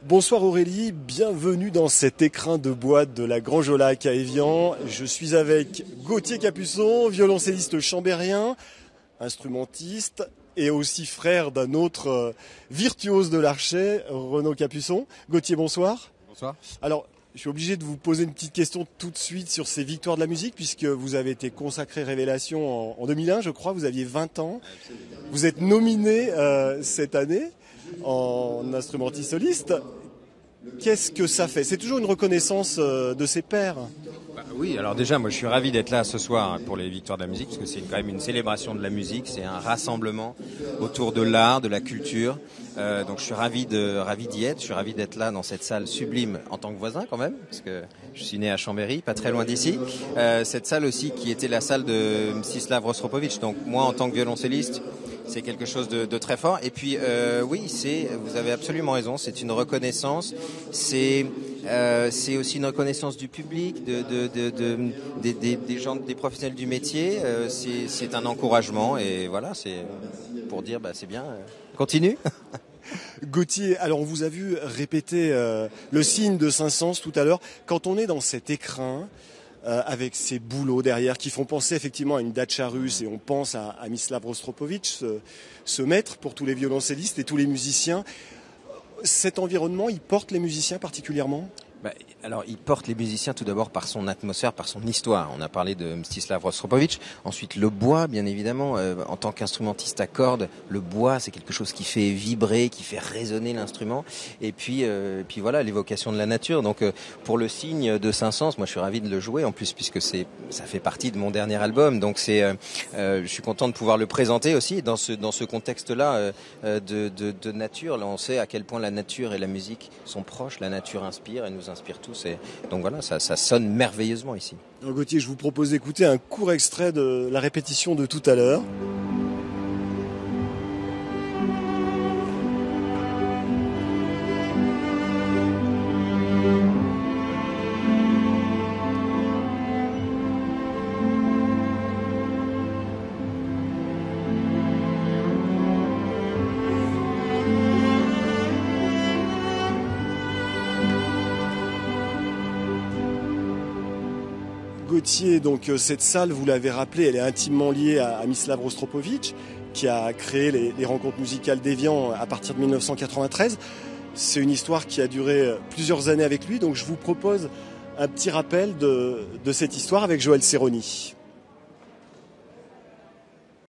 Bonsoir Aurélie, bienvenue dans cet écrin de boîte de la Grange au Lac à Évian. Je suis avec Gauthier Capuçon, violoncelliste chambérien, instrumentiste et aussi frère d'un autre virtuose de l'archet, Renaud Capuçon. Gauthier, bonsoir. Bonsoir. Alors, je suis obligé de vous poser une petite question tout de suite sur ces victoires de la musique, puisque vous avez été consacré Révélation en 2001, je crois, vous aviez 20 ans. Vous êtes nominé cette année en instrumentiste soliste. Qu'est-ce que ça fait? C'est toujours une reconnaissance de ses pairs. Oui, alors déjà, moi je suis ravi d'être là ce soir pour les Victoires de la musique, parce que c'est quand même une célébration de la musique, c'est un rassemblement autour de l'art, de la culture. Donc je suis ravi d'y être, je suis ravi d'être là dans cette salle sublime en tant que voisin quand même, parce que je suis né à Chambéry, pas très loin d'ici. Cette salle aussi qui était la salle de Mstislav Rostropovitch, donc moi en tant que violoncelliste, c'est quelque chose de très fort. Et puis oui, vous avez absolument raison, c'est une reconnaissance, c'est aussi une reconnaissance du public, des gens, des professionnels du métier. C'est un encouragement et voilà, c'est pour dire c'est bien, continue. Gauthier, alors on vous a vu répéter le signe de Saint-Saëns tout à l'heure. Quand on est dans cet écrin, avec ces bouleaux derrière qui font penser effectivement à une datcha russe, et on pense à Mstislav Rostropovitch, ce maître pour tous les violoncellistes et tous les musiciens, cet environnement, il porte les musiciens particulièrement ? Alors, il porte les musiciens tout d'abord par son atmosphère, par son histoire. On a parlé de Mstislav Rostropovitch. Ensuite, le bois, bien évidemment. En tant qu'instrumentiste à cordes, le bois, c'est quelque chose qui fait vibrer, qui fait résonner l'instrument. Et puis voilà, l'évocation de la nature. Donc, pour le signe de Saint-Saëns, moi, je suis ravi de le jouer. En plus, puisque ça fait partie de mon dernier album. Donc, je suis content de pouvoir le présenter aussi dans ce contexte-là de nature. Là, on sait à quel point la nature et la musique sont proches. La nature inspire et nous inspire tous. Et donc voilà, ça sonne merveilleusement ici. Alors Gauthier, je vous propose d'écouter un court extrait de la répétition de tout à l'heure. Gauthier, donc cette salle, vous l'avez rappelé, elle est intimement liée à Mstislav Rostropovitch, qui a créé les rencontres musicales d'Évian à partir de 1993. C'est une histoire qui a duré plusieurs années avec lui, donc je vous propose un petit rappel de cette histoire avec Joël Serroni.